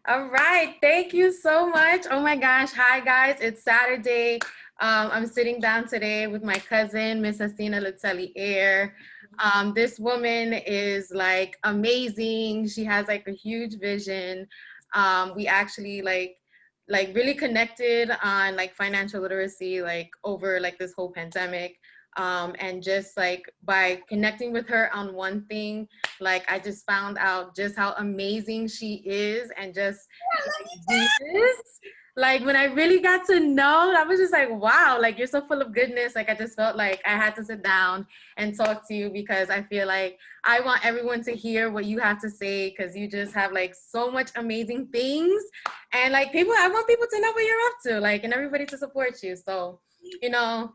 All right. Thank you so much. Oh my gosh. Hi, guys. It's Saturday. I'm sitting down today with my cousin, Miss Hasina Letellier. This woman is like amazing. She has like a huge vision. We actually like really connected on like financial literacy like over like this whole pandemic. And just like by connecting with her on one thing, like I just found out just how amazing she is and just Jesus. Like when I really got to know, I was just like, wow, like you're so full of goodness. Like I just felt like I had to sit down and talk to you because I feel like I want everyone to hear what you have to say because you just have like so much amazing things. And like I want people to know what you're up to, like, and everybody to support you. So, you know,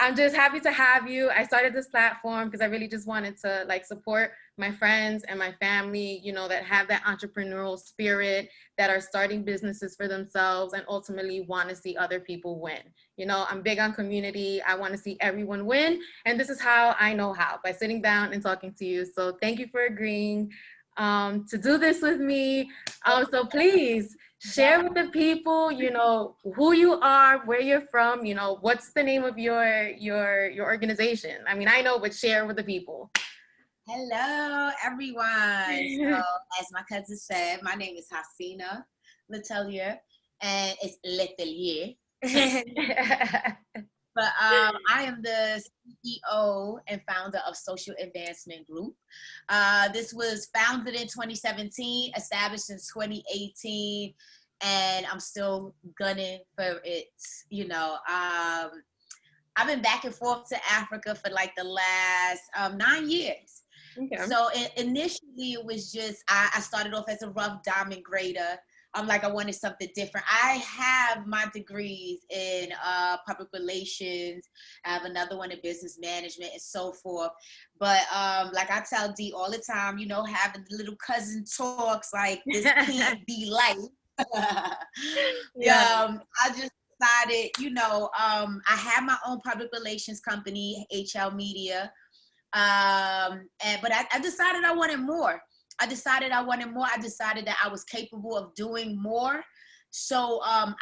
I'm just happy to have you. I started this platform because I really just wanted to like support my friends and my family, you know, that have that entrepreneurial spirit, that are starting businesses for themselves and ultimately want to see other people win. You know, I'm big on community. I want to see everyone win. And this is how I know how, by sitting down and talking to you. So thank you for agreeing to do this with me. So please share with the people, you know, who you are, where you're from, you know, what's the name of your organization. I mean, I know, but share with the people. Hello, everyone. So, as my cousin said, my name is Hasina Letellier, and it's Letellier. But I am the CEO and founder of Social Advancement Group. This was founded in 2017, established in 2018, and I'm still gunning for it. You know, I've been back and forth to Africa for like the last 9 years. Okay. So initially it was just, I started off as a rough diamond grader. I'm like, I wanted something different. I have my degrees in public relations. I have another one in business management and so forth. But like I tell Dee all the time, you know, having little cousin talks like this can't be life. Yeah. I just decided, you know, I have my own public relations company, HL Media. But I decided I wanted more. I decided that I was capable of doing more. So I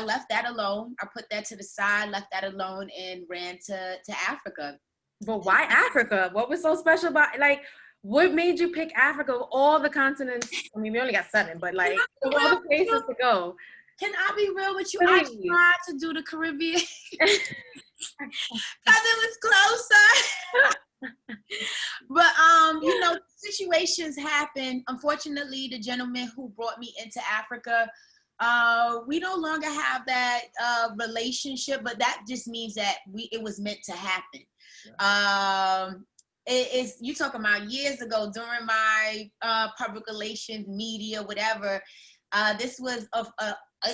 left that alone. I put that to the side, left that alone, and ran to Africa. But why Africa? What was so special about, like, what made you pick Africa of all the continents? I mean, we only got 7, but like of all the places to go. Can I be real with you? I Please. tried to do the Caribbean because it was closer. But you know, situations happen. Unfortunately, the gentleman who brought me into Africa, we no longer have that relationship, but that just means that it was meant to happen. It's you talking about years ago during my public relations, media, whatever. This was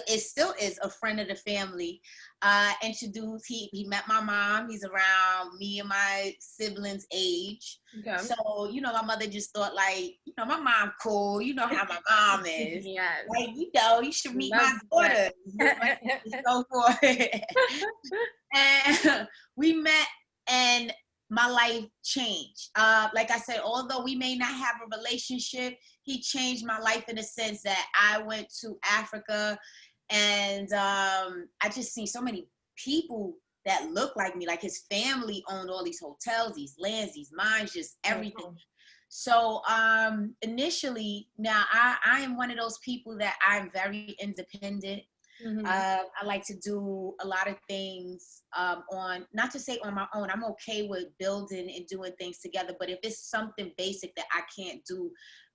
it still is a friend of the family. Introduced, he met my mom. He's around me and my siblings' age. Okay. So, you know, my mother just thought like, you know, my mom cool. You know how my mom is. Yes. Like, you know, you should meet my Love daughter. And so forth. And we met and my life changed. Like I said, although we may not have a relationship, he changed my life in the sense that I went to Africa and I just seen so many people that look like me. Like his family owned all these hotels, these lands, these mines, just everything. So initially, now I am one of those people that I'm very independent. Mm-hmm. I like to do a lot of things on, not to say on my own. I'm okay with building and doing things together, but if it's something basic that I can't do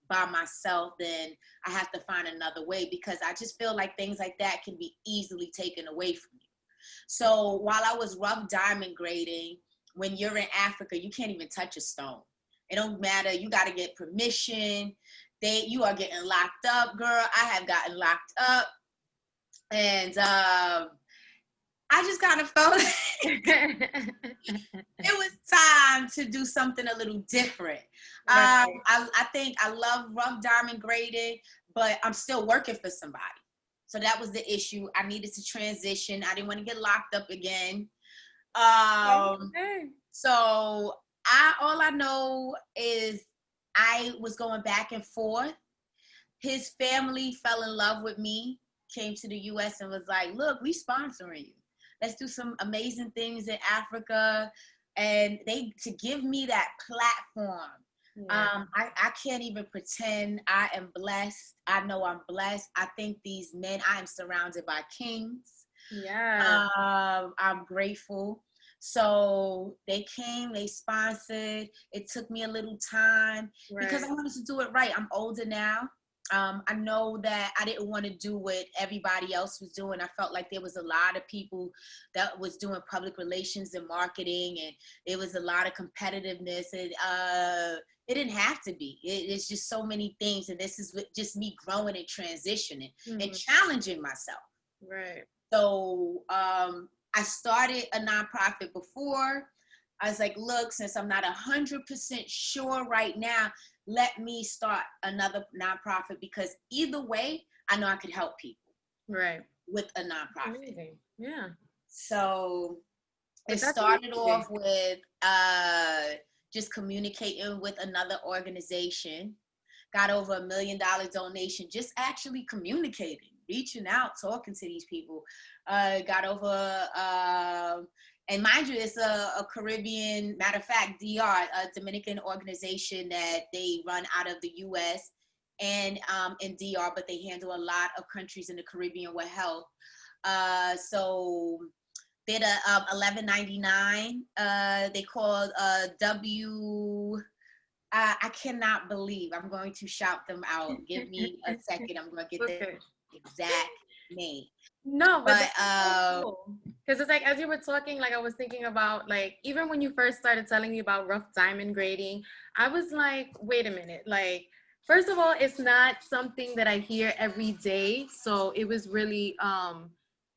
by myself, then I have to find another way, because I just feel like things like that can be easily taken away from you. So while I was rough diamond grading, when you're in Africa, you can't even touch a stone. It don't matter. You got to get permission. You are getting locked up, girl. I have gotten locked up. And I just kind of felt it was time to do something a little different. Right. I think I love rough diamond grading, but I'm still working for somebody. So that was the issue. I needed to transition. I didn't want to get locked up again. So all I know is I was going back and forth. his family fell in love with me, came to the US and was like, look, we sponsoring you. Let's do some amazing things in Africa. And to give me that platform. Yeah. I can't even pretend I am blessed. I know I'm blessed. I think these men, I am surrounded by kings. Yeah. I'm grateful. So they came, they sponsored. It took me a little time because I Right. wanted to do it right. I'm older now. I know that I didn't want to do what everybody else was doing. I felt like there was a lot of people that was doing public relations and marketing, and there was a lot of competitiveness, and it didn't have to be. It's just so many things, and this is just me growing and transitioning and challenging myself. Right. So I started a nonprofit before. I was like, look, since I'm not 100% sure right now, let me start another nonprofit, because either way, I know I could help people Right. with a nonprofit. Amazing. Yeah. So But it that's started amazing. off with just communicating with another organization. Got over $1 million donation, just actually communicating, reaching out, talking to these people. Got over, and mind you, it's a Caribbean, matter of fact, DR, a Dominican organization that they run out of the US and in DR, but they handle a lot of countries in the Caribbean with health. So did a 1199. They called I cannot believe I'm going to shout them out. Give me a second. I'm going to get Okay. the exact name. No, but But that's so cool. Because it's like, as you were talking, like I was thinking about, like, even when you first started telling me about rough diamond grading, I was like, wait a minute. Like, first of all, it's not something that I hear every day. So it was really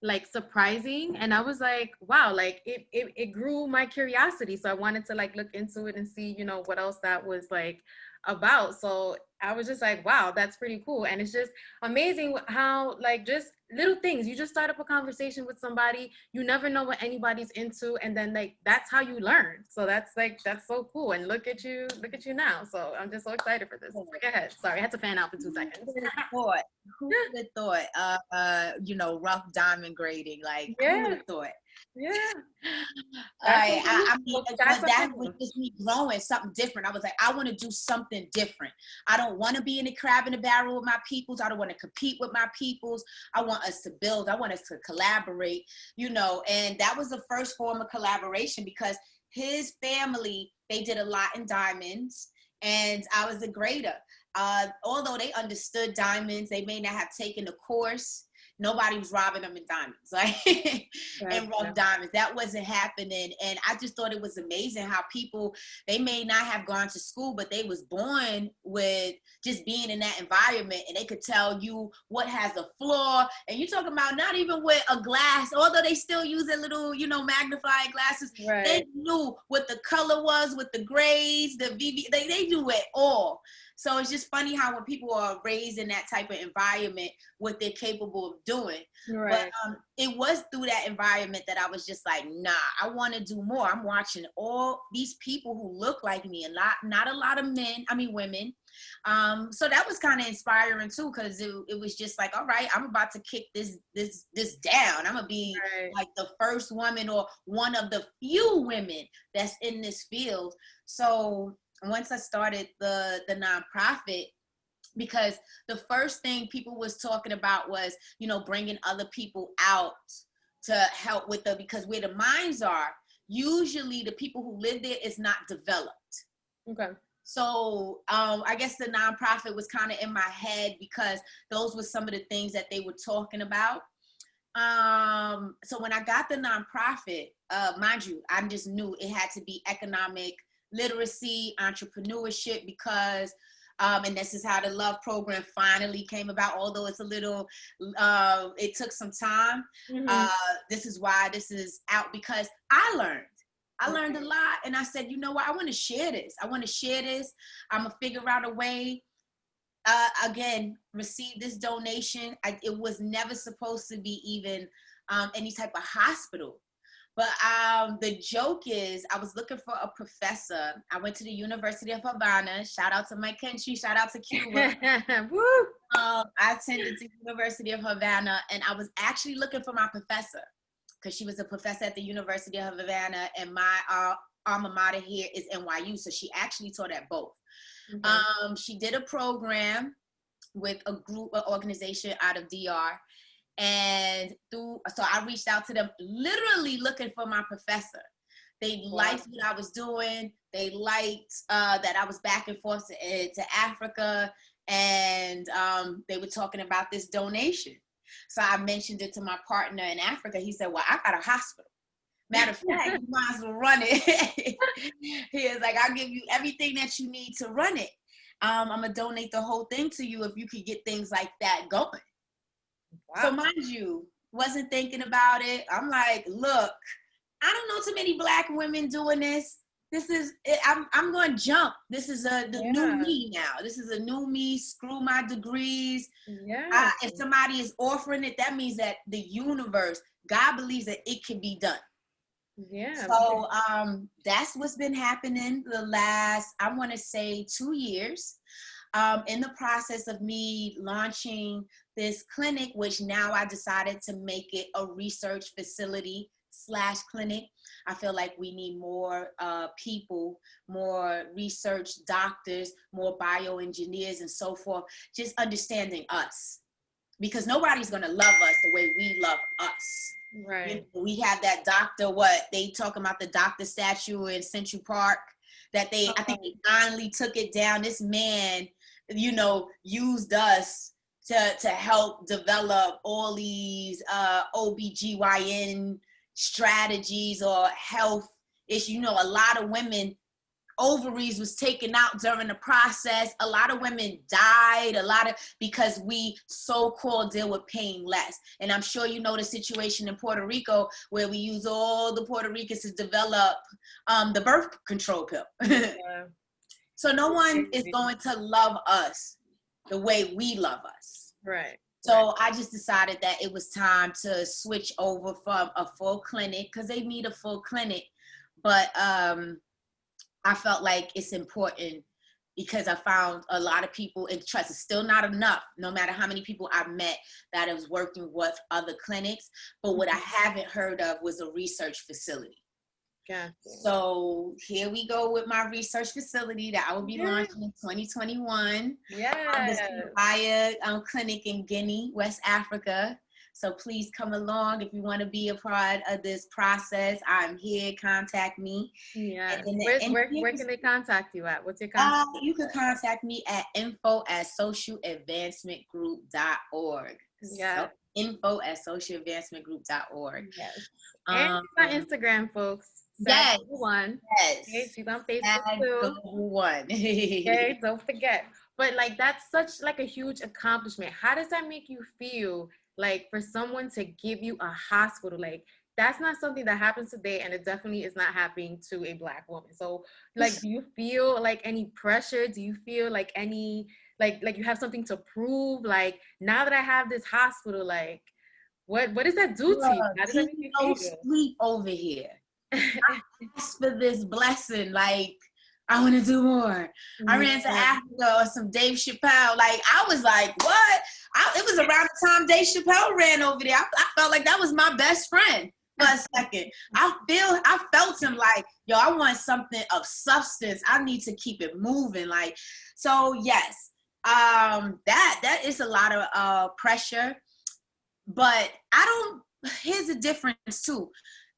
like surprising. And I was like, wow, like it grew my curiosity. So I wanted to like look into it and see, you know, what else that was like about. So I was just like, wow, that's pretty cool. And it's just amazing how like just little things, you just start up a conversation with somebody, you never know what anybody's into, and then like that's how you learn. So that's like, that's so cool. And look at you now. So I'm just so excited for this. Go ahead, sorry, I had to fan out for 2 seconds. Who would have thought, you know, rough diamond grading, like who would Yeah. have thought? Yeah. That's I mean, but that was amazing. just me growing something different. I was like, I want to do something different. I don't want to be in the crab in the barrel with my peoples. I don't want to compete with my peoples. I want us to build. I want us to collaborate, you know. And that was the first form of collaboration, because his family, they did a lot in diamonds, and I was a grader. Although they understood diamonds, they may not have taken the course. Nobody was robbing them in diamonds, like in rough diamonds. That wasn't happening. And I just thought it was amazing how people, they may not have gone to school, but they was born with just being in that environment, and they could tell you what has a flaw. And you're talking about not even with a glass, although they still use a little, you know, magnifying glasses. Right. They knew what the color was, with the grades, the VV, they knew it all. So it's just funny how when people are raised in that type of environment, what they're capable of doing. Right. But it was through that environment that I was just like, nah, I want to do more. I'm watching all these people who look like me, not a lot of women. So that was kind of inspiring too, because it was just like, all right, I'm about to kick this down. I'm gonna be like the first woman, or one of the few women that's in this field. So once I started the nonprofit, because the first thing people was talking about was, you know, bringing other people out to help with because where the mines are, usually the people who live there is not developed. Okay. So I guess the nonprofit was kind of in my head, because those were some of the things that they were talking about. So when I got the nonprofit, mind you, I just knew it had to be economic literacy, entrepreneurship, because and this is how the Love program finally came about, although it's a little it took some time. This is why this is out, because I learned a lot, and I said, you know what, I want to share this. I'm gonna figure out a way. Again, receive this donation. It was never supposed to be even any type of hospital. But the joke is, I was looking for a professor. I went to the University of Havana. Shout out to my country. Shout out to Cuba. Woo! I attended the University of Havana, and I was actually looking for my professor because she was a professor at the University of Havana, and my alma mater here is NYU, so she actually taught at both. She did a program with a group, an organization out of DR, and so I reached out to them, literally looking for my professor. They liked what I was doing. They liked that I was back and forth to Africa, and they were talking about this donation. So I mentioned it to my partner in Africa. He said, well, I got a hospital. Matter of fact, you might as well run it. He was like, I'll give you everything that you need to run it. I'm going to donate the whole thing to you if you could get things like that going. Wow. So mind you, wasn't thinking about it. I'm like, look, I don't know too many Black women doing this. This is, I'm going to jump. This is the new me now. This is a new me. Screw my degrees. Yeah. If somebody is offering it, that means that the universe, God believes that it can be done. Yeah. So that's what's been happening the last, I want to say 2 years. In the process of me launching this clinic, which now I decided to make it a research facility / clinic. I feel like we need more people, more research doctors, more bioengineers and so forth, just understanding us, because nobody's going to love us the way we love us. Right. You know, we have that doctor, what they talking about, the doctor statue in Central Park that I think they finally took it down. This man, you know, used us to help develop all these OBGYN strategies or health issues. You know, a lot of women, ovaries was taken out during the process. A lot of women died, because we so-called deal with paying less. And I'm sure you know the situation in Puerto Rico where we use all the Puerto Ricans to develop the birth control pill. Yeah. So no one is going to love us the way we love us. Right. So I just decided that it was time to switch over from a full clinic, because they need a full clinic. But I felt like it's important because I found a lot of people, and trust is still not enough, no matter how many people I've met that I was working with other clinics. But what I haven't heard of was a research facility. Gotcha. So here we go with my research facility that I will be launching in 2021. Yeah. This Via clinic in Guinea, West Africa. So please come along if you want to be a part of this process. I'm here. Contact me. Yeah. Where can they contact you at? What's your contact? You can contact me at info@socialadvancementgroup.org. Yeah. So, info@socialadvancementgroup.org. Yes. And my Instagram, folks. Yes. One. Yes. Okay, she's on Facebook too. One. Okay, don't forget. But like, that's such like a huge accomplishment. How does that make you feel? Like, for someone to give you a hospital, like, that's not something that happens today, and it definitely is not happening to a Black woman. So like, do you feel like any pressure? Do you feel like any like you have something to prove? Like, now that I have this hospital, like, what does that do to you? How does that make you feel? Sleep over here. I asked for this blessing, like, I want to do more. I ran to Africa or some Dave Chappelle. Like, I was like, what? It was around the time Dave Chappelle ran over there. I felt like that was my best friend for a second. I felt him like, yo, I want something of substance. I need to keep it moving. Like, so yes, that is a lot of pressure. But here's the difference too.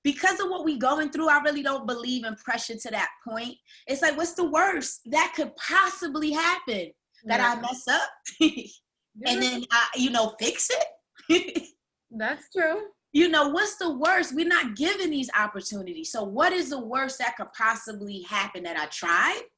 Because of what we're going through, I really don't believe in pressure to that point. It's like, what's the worst that could possibly happen? That I mess up and then fix it? That's true. You know, what's the worst? We're not given these opportunities. So what is the worst that could possibly happen? That I tried?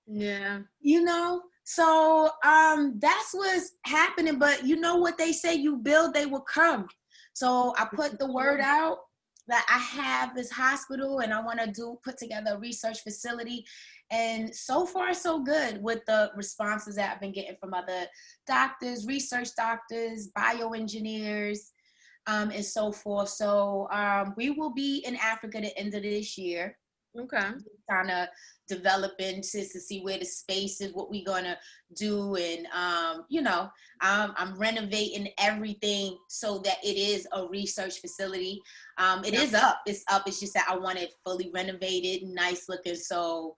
Yeah. You know? So that's what's happening. But you know what they say, you build, they will come. So I put the word out that I have this hospital and I want to put together a research facility. And so far, so good with the responses that I've been getting from other doctors, research doctors, bioengineers, and so forth. So we will be in Africa at the end of this year. Okay. Kind of developing to see where the space is, what we're gonna do, and I'm renovating everything so that it is a research facility. It Yep. is up. It's up. It's just that I want it fully renovated, nice looking. So,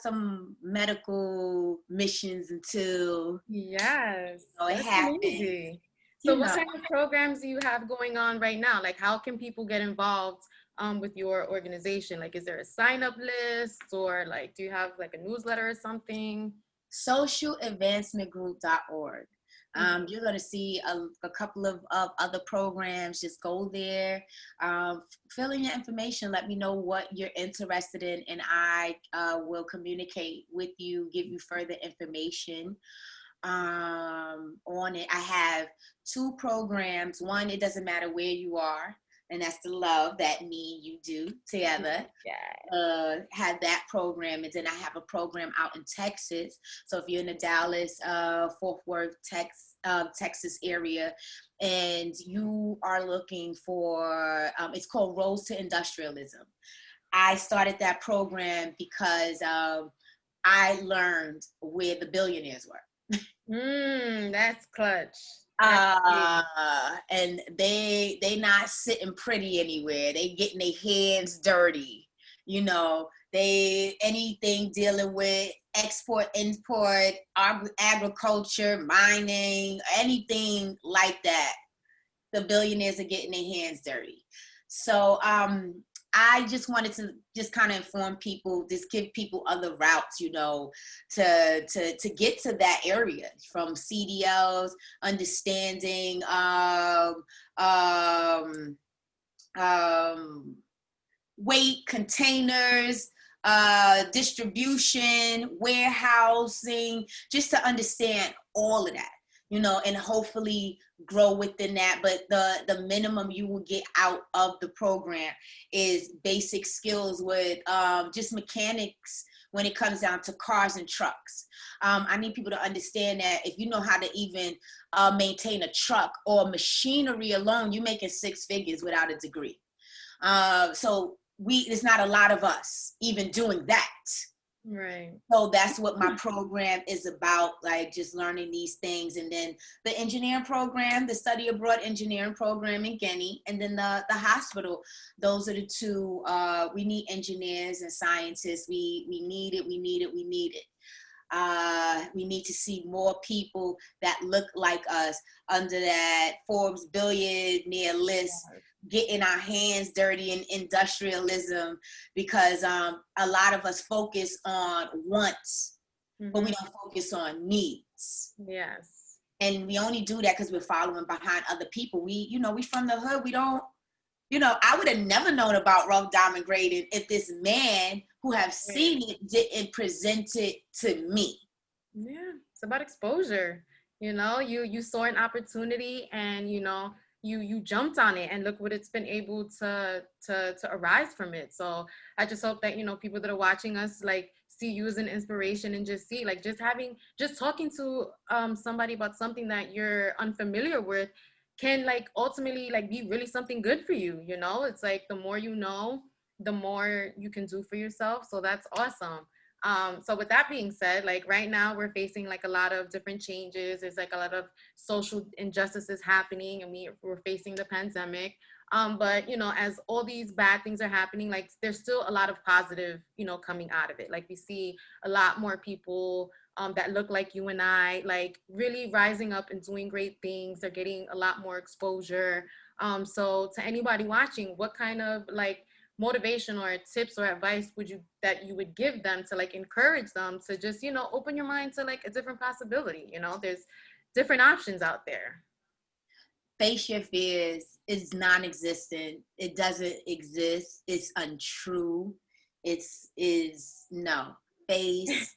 some medical missions until Yes, it that's happens. amazing. So You what know. kind of programs do you have going on right now? Like how can people get involved with your organization? Like is there a sign up list or like do you have like a newsletter or something? Socialadvancementgroup.org. Mhm. You're going to see a couple of other programs. Just go there, fill in your information, let me know what you're interested in, and I will communicate with you, give you further information on it. I have two programs. One, it doesn't matter where you are, and that's the love that me and you do together. Yeah. Had that program, and then I have a program out in Texas. So if you're in the Dallas, Fort Worth, Texas area, and you are looking for, it's called Roads to Industrialism. I started that program because I learned where the billionaires were. That's clutch. That's big. And they not sitting pretty anywhere. They getting their hands dirty. They anything dealing with export, import, agriculture, mining, anything like that. The billionaires are getting their hands dirty. So I just wanted to just kind of inform people, just give people other routes, to get to that area, from CDLs, understanding weight, containers, distribution, warehousing, just to understand all of that, and hopefully grow within that. But the minimum you will get out of the program is basic skills with just mechanics when it comes down to cars and trucks. I need people to understand that if you know how to even maintain a truck or machinery alone, you're making six figures without a degree. So there's not a lot of us even doing that. Right. So that's what my program is about, like just learning these things. And then the engineering program, the study abroad engineering program in Guinea, and then the hospital. Those are the two. We need engineers and scientists. We need it. We need it. We need it. We need to see more people that look like us under that Forbes billionaire list, getting our hands dirty in industrialism, because a lot of us focus on wants, but we don't focus on needs. Yes. And we only do that because we're following behind other people. We from the hood. We don't, I would have never known about rough diamond grading if this man who have seen it didn't present it to me. Yeah, it's about exposure. You saw an opportunity and you jumped on it and look what it's been able to arise from it. So I just hope that people that are watching us like see you as an inspiration and just see like just talking to somebody about something that you're unfamiliar with can like ultimately like be really something good for you. It's like the more you know, the more you can do for yourself. So that's awesome. So with that being said, like right now we're facing like a lot of different changes. There's like a lot of social injustices happening and we're facing the pandemic. But as all these bad things are happening, like there's still a lot of positive, coming out of it. Like we see a lot more people that look like you and I, like really rising up and doing great things. They're getting a lot more exposure. So to anybody watching, what kind of like motivation or tips or advice that you would give them to like encourage them to just open your mind to like a different possibility? There's different options out there. Face your fears is non-existent. It doesn't exist. It's untrue. Is no. Face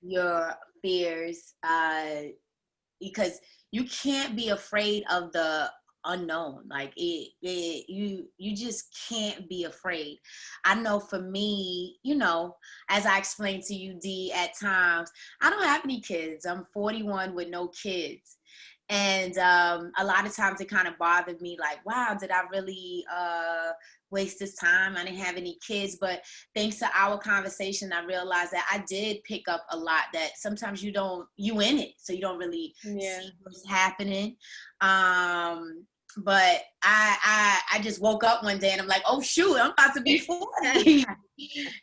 your fears, because you can't be afraid of the unknown. Like you just can't be afraid. I know for me, as I explained to you, D, at times I don't have any kids. I'm 41 with no kids. And a lot of times it kind of bothered me, like, wow, did I really waste his time. I didn't have any kids, but thanks to our conversation, I realized that I did pick up a lot that sometimes you in it, so you don't really see what's happening. But I just woke up one day and I'm like, oh shoot, I'm about to be 40.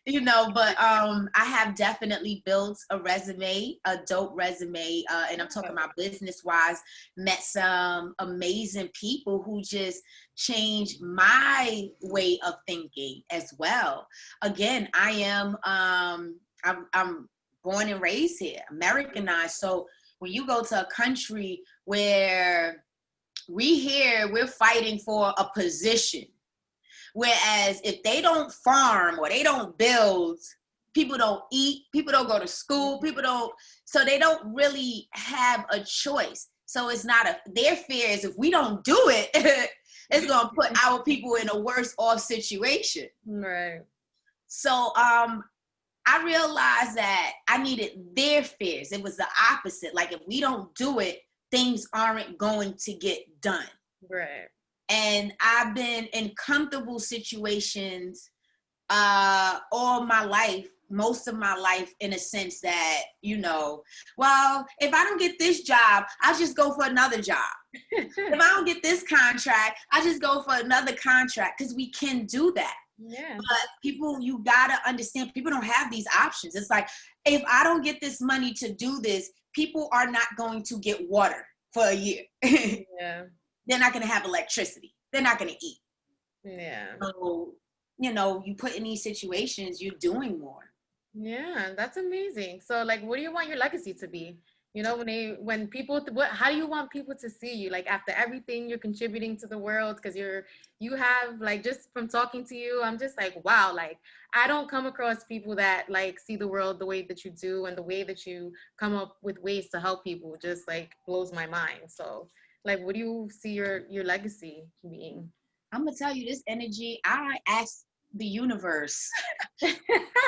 You know, but I have definitely built a resume, a dope resume, and I'm talking about business wise. Met some amazing people who just changed my way of thinking as well. Again, I am I'm born and raised here, Americanized. So when you go to a country where we're fighting for a position. Whereas if they don't farm or they don't build, people don't eat, people don't go to school, so they don't really have a choice. So it's not their fear is if we don't do it, it's going to put our people in a worse off situation. Right. So I realized that I needed their fears. It was the opposite. Like if we don't do it, things aren't going to get done. Right. And I've been in comfortable situations all my life, most of my life, in a sense that, you know, well, if I don't get this job, I'll just go for another job. If I don't get this contract, I just go for another contract, because we can do that. Yeah. But people, you gotta understand, people don't have these options. It's like, if I don't get this money to do this, people are not going to get water for a year. Yeah. They're not going to have electricity. They're not going to eat. Yeah. So, you know, you put in these situations, you're doing more. Yeah, that's amazing. So like, what do you want your legacy to be? You know, when people, how do you want people to see you? Like after everything you're contributing to the world, because you have, like, just from talking to you, I'm just like, wow, like I don't come across people that like see the world the way that you do, and the way that you come up with ways to help people just like blows my mind. So like, what do you see your legacy being? I'm going to tell you, this energy, I asked the universe.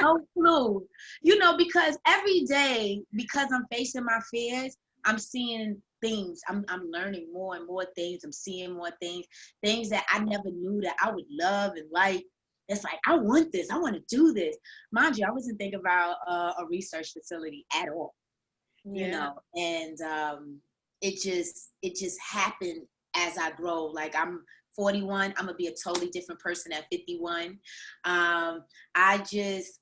No clue. You know, because every day, because I'm facing my fears, I'm seeing things. I'm learning more and more things. I'm seeing more things that I never knew that I would love and like. It's like, I want this. I want to do this. Mind you, I wasn't thinking about a research facility at all. Yeah. You know, and it just happened as I grow. Like I'm 41, I'm gonna be a totally different person at 51. I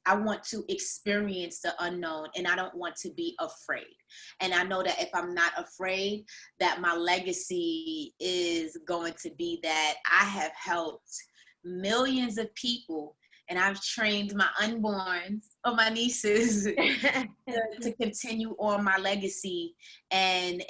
want to experience the unknown, and I don't want to be afraid. And I know that if I'm not afraid, that my legacy is going to be that I have helped millions of people, and I've trained my unborns or my nieces to continue on my legacy. And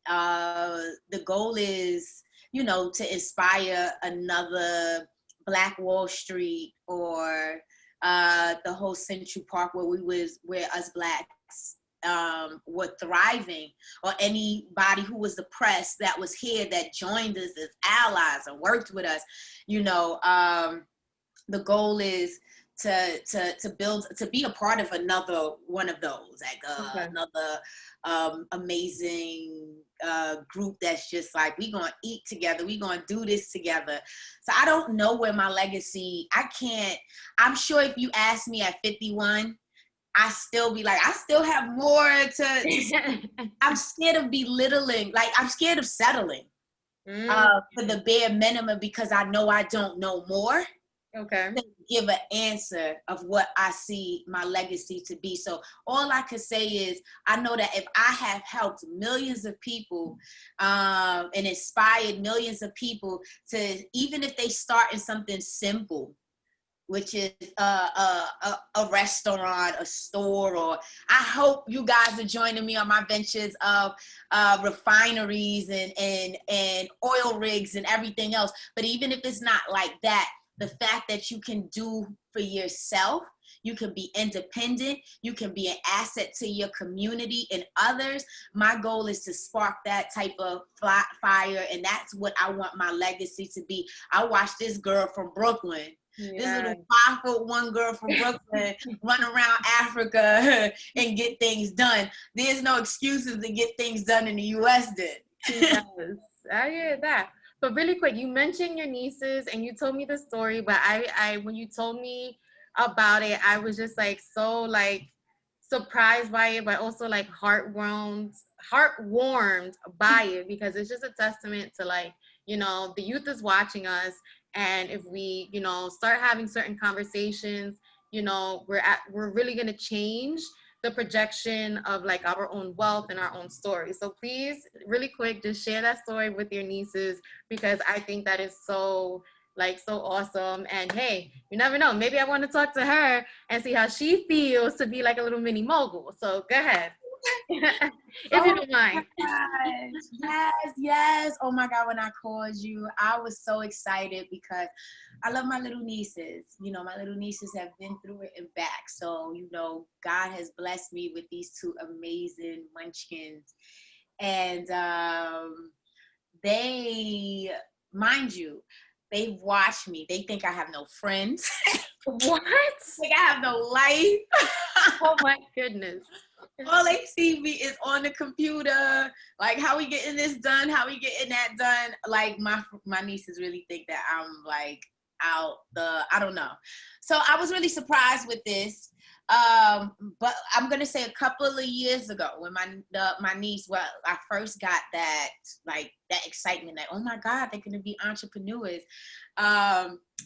the goal is, you know, to inspire another Black Wall Street, or the whole Central Park where us Blacks were thriving, or anybody who was oppressed that was here that joined us as allies and worked with us. You know, the goal is to build, to be a part of another one of those, like another amazing group that's just like, we gonna eat together, we gonna do this together. So I don't know where my legacy, I'm sure if you ask me at 51, I still be like, I still have more to I'm scared of belittling, like I'm scared of settling for the bare minimum, because I know I don't know more. Okay. To give an answer of what I see my legacy to be. So all I could say is, I know that if I have helped millions of people and inspired millions of people to, even if they start in something simple, which is a restaurant, a store, or I hope you guys are joining me on my ventures of refineries and oil rigs and everything else. But even if it's not like that, the fact that you can do for yourself, you can be independent, you can be an asset to your community and others. My goal is to spark that type of fire, and that's what I want my legacy to be. I watched this girl from Brooklyn, this little 5'1" girl from Brooklyn run around Africa and get things done. There's no excuses to get things done in the US then. Yes, I hear that. But really quick, you mentioned your nieces and you told me the story, but I when you told me about it, I was just like so like surprised by it, but also like heartwarmed by it because it's just a testament to like, the youth is watching us. And if we, start having certain conversations, we're really gonna change the projection of like our own wealth and our own story. So please, really quick, just share that story with your nieces because I think that is so like so awesome. And hey, you never know. Maybe I want to talk to her and see how she feels to be like a little mini mogul. So go ahead. If you Oh don't my mind. gosh. Yes, yes. Oh my God, when I called you, I was so excited because I love my little nieces. My little nieces have been through it and back. So, God has blessed me with these two amazing munchkins. And they, mind you, they've watched me. They think I have no friends. What? Like I have no life. Oh my goodness. All they see me is on the computer. Like, how we getting this done? How we getting that done? Like, my nieces really think that I'm like I don't know. So I was really surprised with this. But I'm gonna say a couple of years ago when my niece, well, I first got that like that excitement, like, oh my God, they're gonna be entrepreneurs.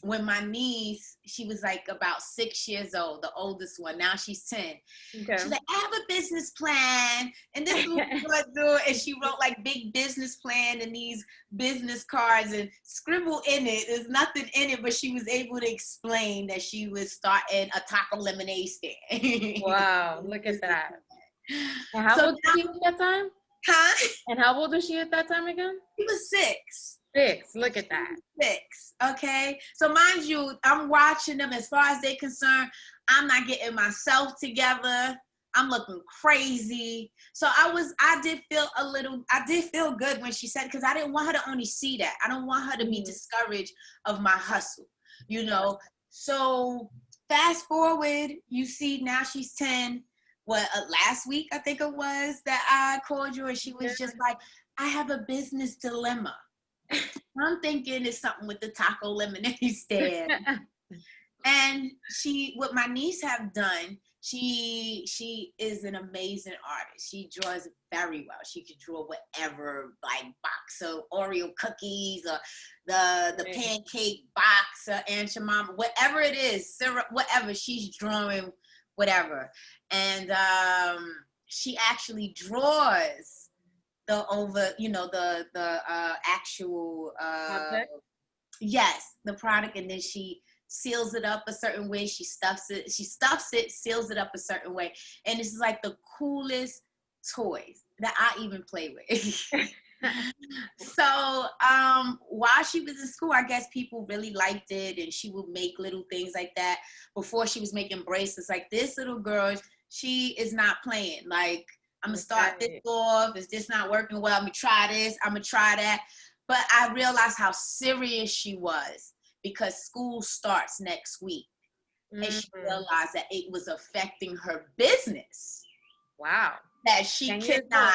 When my niece, she was like about 6 years old, the oldest one. Now she's 10. Okay. She's like, I have a business plan, and this is what we're gonna do. And she wrote like big business plan and these business cards and scribble in it. There's nothing in it, but she was able to explain that she was starting a taco lemonade stand. Wow, look at that. And how So old was she at that time? huh? And how old was she at that time again? She was 6. 6. Look at that. 6. Okay. So mind you, I'm watching them as far as they're concerned. I'm not getting myself together. I'm looking crazy. So I did feel good when she said, because I didn't want her to only see that. I don't want her to be discouraged of my hustle, So fast forward, you see now she's 10. Last week, I think it was that I called you and she was just like, I have a business dilemma. I'm thinking it's something with the taco lemonade stand. And what my niece have done, she is an amazing artist. She draws very well. She could draw whatever, like box of Oreo cookies or the pancake box or Aunt Jemima, whatever it is, syrup, whatever. She's drawing whatever. And she actually draws the actual yes, the product, and then she seals it up a certain way. She stuffs it, seals it up a certain way. And this is like the coolest toys that I even play with. So while she was in school, I guess people really liked it, and she would make little things like that. Before she was making bracelets, like this little girl, she is not playing. Like, I'm gonna start this off. Is this not working well? I'm gonna try this. I'm gonna try that. But I realized how serious she was because school starts next week. And she realized that it was affecting her business. Wow. That she cannot,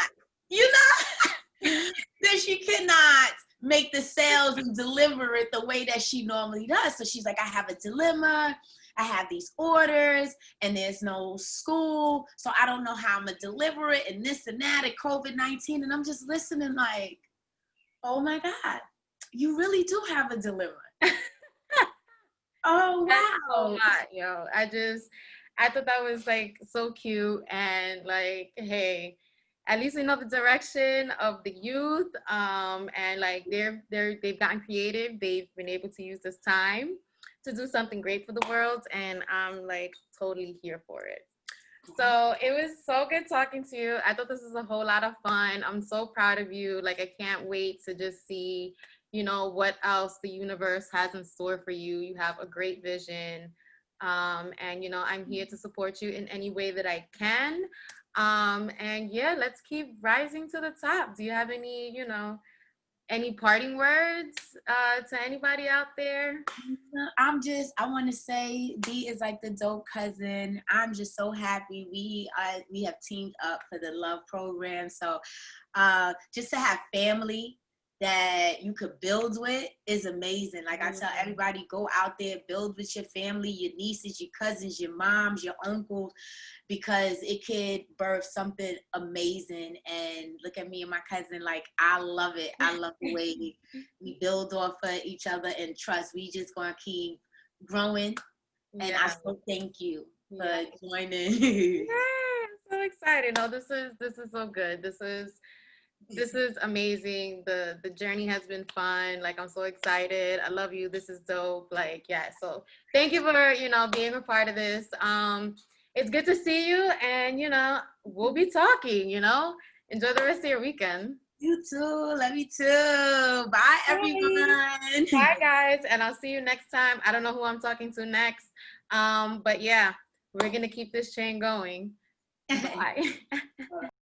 that she cannot make the sales and deliver it the way that she normally does. So she's like, I have a dilemma. I have these orders and there's no school. So I don't know how I'm going to deliver it and this and that and COVID-19. And I'm just listening like, oh my God, you really do have a dilemma. Oh, wow. Yo, I thought that was like so cute and like, hey, at least we know the direction of the youth. And like they've gotten creative. They've been able to use this time to do something great for the world. And I'm like totally here for it. So it was so good talking to you. I thought this was a whole lot of fun. I'm so proud of you. Like, I can't wait to just see, what else the universe has in store for you. You have a great vision. And, I'm here to support you in any way that I can. And yeah, let's keep rising to the top. Do you have any parting words to anybody out there? I want to say B is like the dope cousin. I'm just so happy we have teamed up for the love program. So just to have family that you could build with is amazing. Like I tell everybody, go out there, build with your family, your nieces, your cousins, your moms, your uncles, because it could birth something amazing. And look at me and my cousin, like I love it. I love the way we build off of each other and trust. We just gonna keep growing. And I still thank you for joining. I'm so excited. No, this is so good. This is amazing. The journey has been fun. Like, I'm so excited. I love you. This is dope. Like, yeah. So thank you for, being a part of this. It's good to see you, and we'll be talking, Enjoy the rest of your weekend. You too. Love you too. Bye, everyone. Bye, guys. And I'll see you next time. I don't know who I'm talking to next. But yeah, we're gonna keep this chain going. Bye.